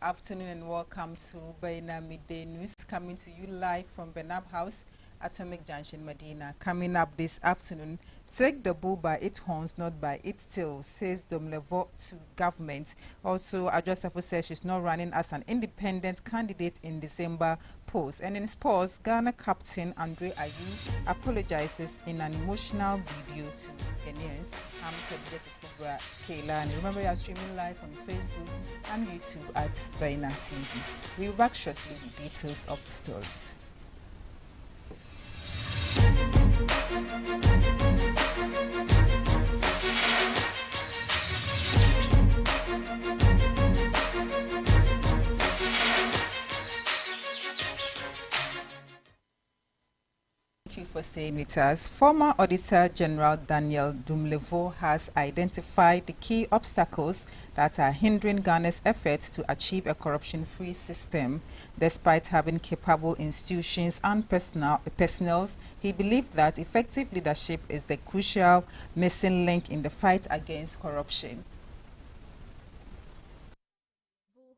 afternoon and welcome to Baina Midday News, coming to you live from Benab House, Atomic Junction, Medina. Coming up this afternoon, take the bull by its horns, not by its tail, says Domlevo to government. Also, Adjustafo says she's not running as an independent candidate in December polls. And in sports, Ghana captain Andre Ayew apologizes in an emotional video to Ghanaians. I'm Khadija to Kubra Kayla, and remember you are streaming live on Facebook and YouTube at Baina TV. We'll be back shortly with details of the stories. Thank you for staying with us. Former Auditor General Daniel Dumlevo has identified the key obstacles that are hindering Ghana's efforts to achieve a corruption-free system. Despite having capable institutions and personnel, he believed that effective leadership is the crucial missing link in the fight against corruption.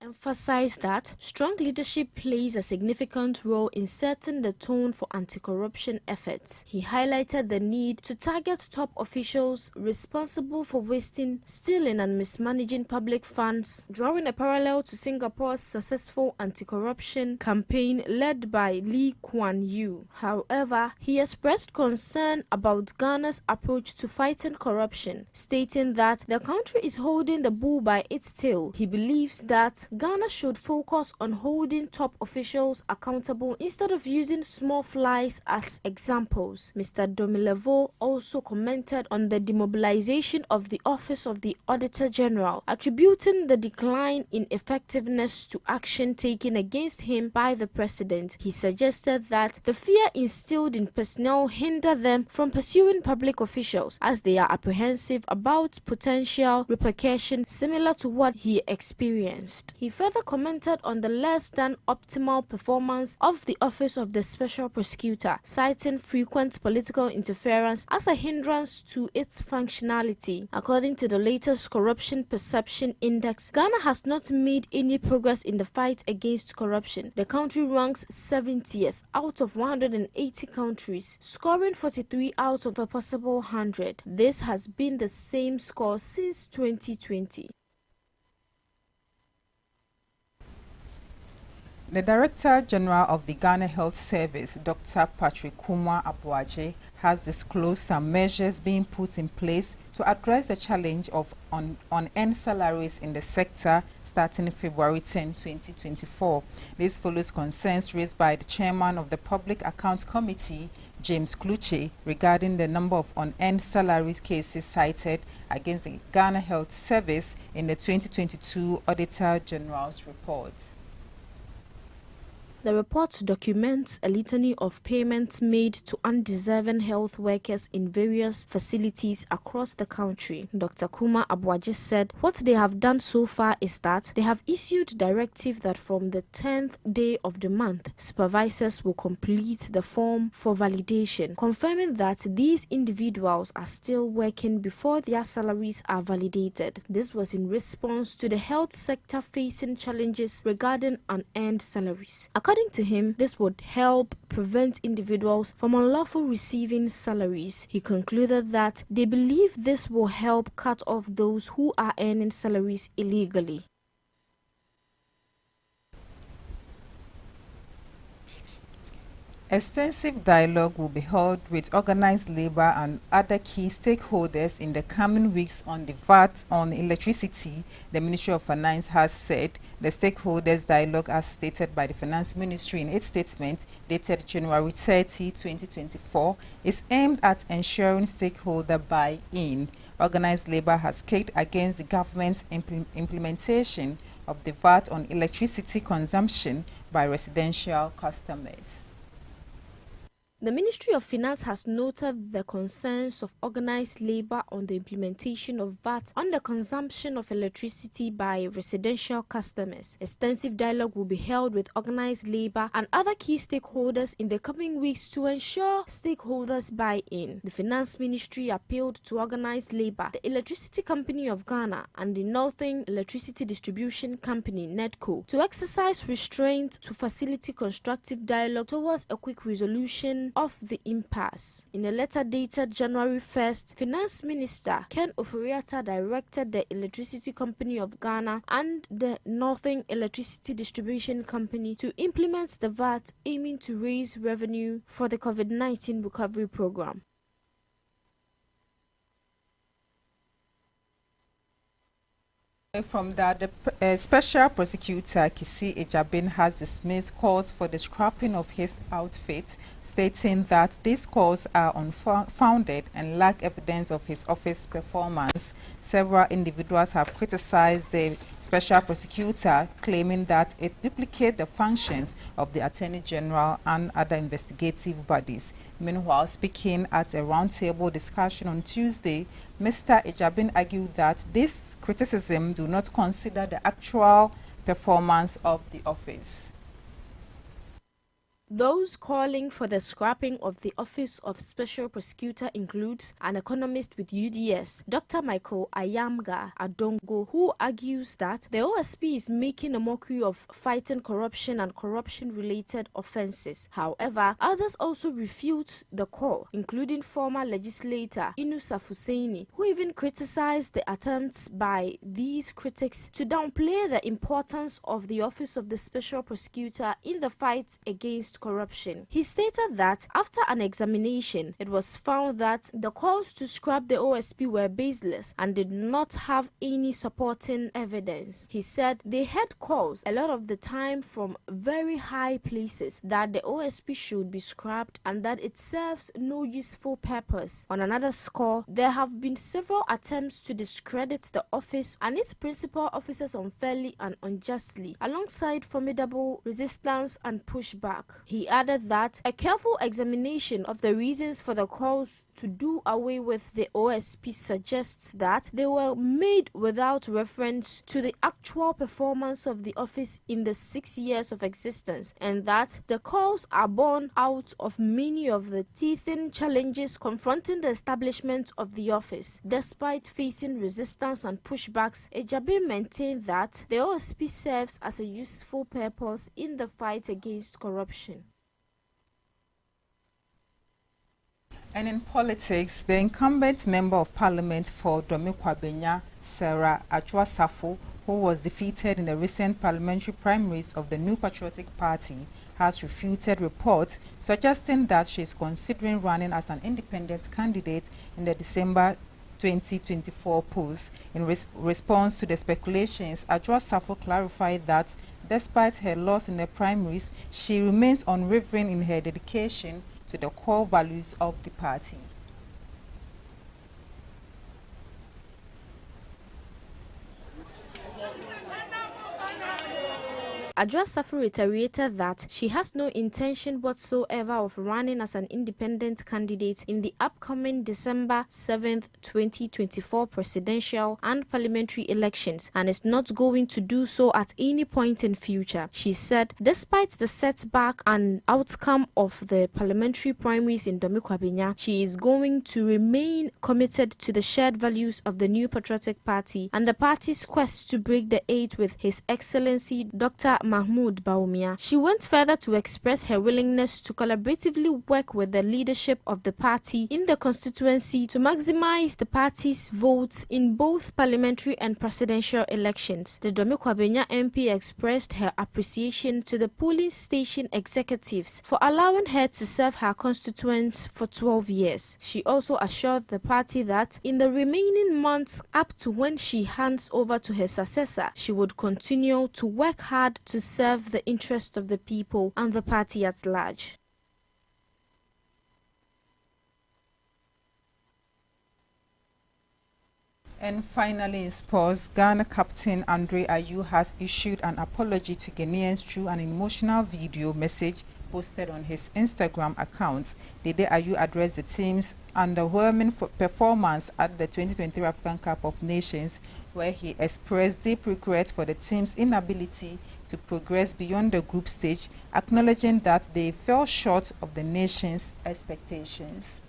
Emphasized that strong leadership plays a significant role in setting the tone for anti-corruption efforts. He highlighted the need to target top officials responsible for wasting, stealing and mismanaging public funds, drawing a parallel to Singapore's successful anti-corruption campaign led by Lee Kuan Yew. However, he expressed concern about Ghana's approach to fighting corruption, stating that the country is holding the bull by its tail. He believes that Ghana should focus on holding top officials accountable instead of using small flies as examples. Mr. Domlevo also commented on the demobilization of the Office of the Auditor General, attributing the decline in effectiveness to action taken against him by the President. He suggested that the fear instilled in personnel hinder them from pursuing public officials as they are apprehensive about potential repercussions similar to what he experienced. He further commented on the less than optimal performance of the Office of the Special Prosecutor, citing frequent political interference as a hindrance to its functionality. According to the latest Corruption Perception Index, Ghana has not made any progress in the fight against corruption. The country ranks 70th out of 180 countries, scoring 43 out of a possible 100. This has been the same score since 2020. The Director General of the Ghana Health Service, Dr. Patrick Kuma Abuaje, has disclosed some measures being put in place to address the challenge of unearned salaries in the sector starting February 10, 2024. This follows concerns raised by the Chairman of the Public Accounts Committee, James Kluche, regarding the number of unearned salaries cases cited against the Ghana Health Service in the 2022 Auditor General's report. The report documents a litany of payments made to undeserving health workers in various facilities across the country. Dr. Kuma Abuaje said what they have done so far is that they have issued directive that from the 10th day of the month, supervisors will complete the form for validation, confirming that these individuals are still working before their salaries are validated. This was in response to the health sector facing challenges regarding unearned salaries. According to him, this would help prevent individuals from unlawful receiving salaries. He concluded that they believe this will help cut off those who are earning salaries illegally. Extensive dialogue will be held with organized labor and other key stakeholders in the coming weeks on the VAT on electricity, the Ministry of Finance has said. The stakeholders dialogue, as stated by the Finance Ministry in its statement dated January 30, 2024, is aimed at ensuring stakeholder buy-in. Organized labor has kicked against the government's implementation of the VAT on electricity consumption by residential customers. The Ministry of Finance has noted the concerns of organized labor on the implementation of VAT on the consumption of electricity by residential customers. Extensive dialogue will be held with organized labor and other key stakeholders in the coming weeks to ensure stakeholders buy-in. The Finance Ministry appealed to organized labor, the Electricity Company of Ghana, and the Northern Electricity Distribution Company (NEDCO) to exercise restraint to facilitate constructive dialogue towards a quick resolution of the impasse. In a letter dated January 1st, Finance Minister Ken Oforiatta directed the Electricity Company of Ghana and the Northern Electricity Distribution Company to implement the VAT, aiming to raise revenue for the COVID-19 recovery program. From that, the Special Prosecutor Kisi Ejabin has dismissed calls for the scrapping of his outfit, stating that these calls are unfounded and lack evidence of his office performance. Several individuals have criticized the Special Prosecutor, claiming that it duplicates the functions of the Attorney General and other investigative bodies. Meanwhile, speaking at a roundtable discussion on Tuesday, Mr. Ejabin argued that this criticism do not consider the actual performance of the office. Those calling for the scrapping of the Office of Special Prosecutor includes an economist with UDS, Dr. Michael Ayamga Adongo, who argues that the OSP is making a mockery of fighting corruption and corruption-related offences. However, others also refute the call, including former legislator Inus Hussaini, who even criticized the attempts by these critics to downplay the importance of the Office of the Special Prosecutor in the fight against corruption. He stated that after an examination, it was found that the calls to scrap the OSP were baseless and did not have any supporting evidence. He said they had calls a lot of the time from very high places that the OSP should be scrapped and that it serves no useful purpose. On another score, there have been several attempts to discredit the office and its principal officers unfairly and unjustly, alongside formidable resistance and pushback. He added that a careful examination of the reasons for the calls to do away with the OSP suggests that they were made without reference to the actual performance of the office in the 6 years of existence, and that the calls are born out of many of the teething challenges confronting the establishment of the office. Despite facing resistance and pushbacks, Ejabin maintained that the OSP serves as a useful purpose in the fight against corruption. And in politics, the incumbent Member of Parliament for Domikwabenya, Sarah Ajwa-Safo, who was defeated in the recent parliamentary primaries of the New Patriotic Party, has refuted reports suggesting that she is considering running as an independent candidate in the December 2024 polls. In response to the speculations, Ajwa-Safo clarified that despite her loss in the primaries, she remains unwavering in her dedication to the core values of the party. Ajwa-Safo reiterated that she has no intention whatsoever of running as an independent candidate in the upcoming December 7th, 2024 presidential and parliamentary elections and is not going to do so at any point in future. She said despite the setback and outcome of the parliamentary primaries in Domikwabenya, she is going to remain committed to the shared values of the New Patriotic Party and the party's quest to break the eight with His Excellency Dr. Mahmoud Bawumia. She went further to express her willingness to collaboratively work with the leadership of the party in the constituency to maximize the party's votes in both parliamentary and presidential elections. The Domikwabenya MP expressed her appreciation to the polling station executives for allowing her to serve her constituents for 12 years. She also assured the party that in the remaining months up to when she hands over to her successor, she would continue to work hard to serve the interest of the people and the party at large. And finally, in sports, Ghana captain Andre Ayew has issued an apology to Ghanaians through an emotional video message posted on his Instagram account, Dede Ayu addressed the team's underwhelming performance at the 2023 African Cup of Nations, where he expressed deep regret for the team's inability to progress beyond the group stage, acknowledging that they fell short of the nation's expectations.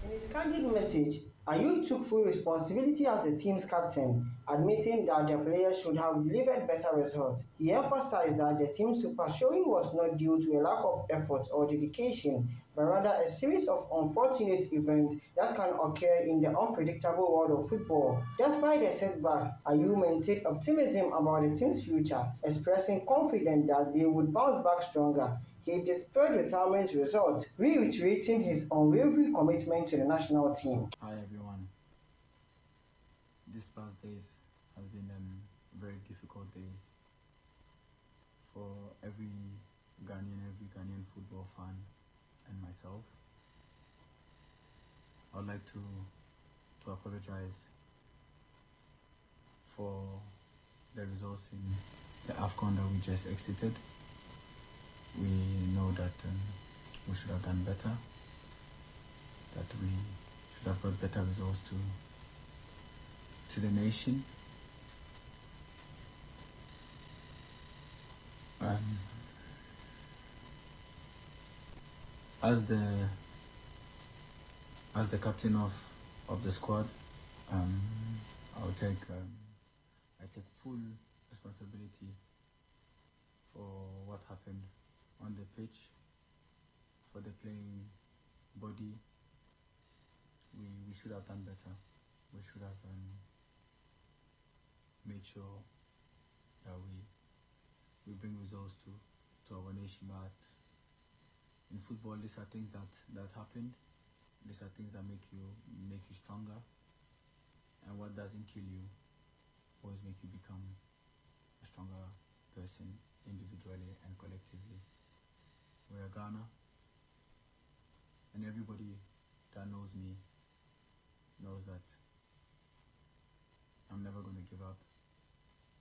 In his candid message, Ayew took full responsibility as the team's captain, admitting that the players should have delivered better results. He emphasized that the team's super showing was not due to a lack of effort or dedication, but rather a series of unfortunate events that can occur in the unpredictable world of football. Despite the setback, Ayew maintained optimism about the team's future, expressing confidence that they would bounce back stronger. He dispelled retirement results, reiterating his unwavering commitment to the national team. Hi everyone. These past days has been very difficult days for every Ghanaian football fan and myself. I would like to apologize for the results in the AFCON that we just exited. We know that we should have done better, that we should have brought better results to the nation. As the captain of the squad, I take full responsibility for what happened on the pitch, for the playing body. We should have done better. We should have made sure that we bring results to our nation. But in football, these are things that happen. These are things that make you stronger. And what doesn't kill you always make you become a stronger person individually and collectively. We're Ghana, and everybody that knows me knows that I'm never going to give up,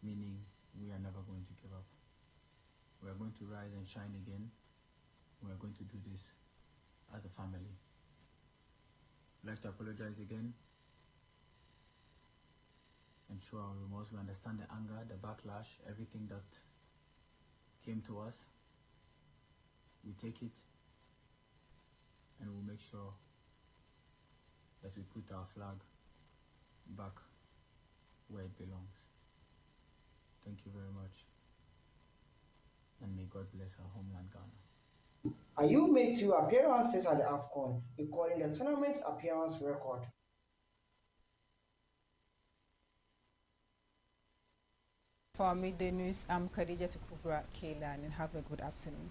meaning we are never going to give up. We are going to rise and shine again. We are going to do this as a family. I'd like to apologize again and show our remorse. We understand the anger, the backlash, everything that came to us. We take it and we'll make sure that we put our flag back where it belongs. Thank you very much, and may God bless our homeland Ghana. Ayew made 2 appearances at the AFCON, equaling the tournament appearance record. For Midday News, I'm Khadija Tukubra Kaylan, and have a good afternoon.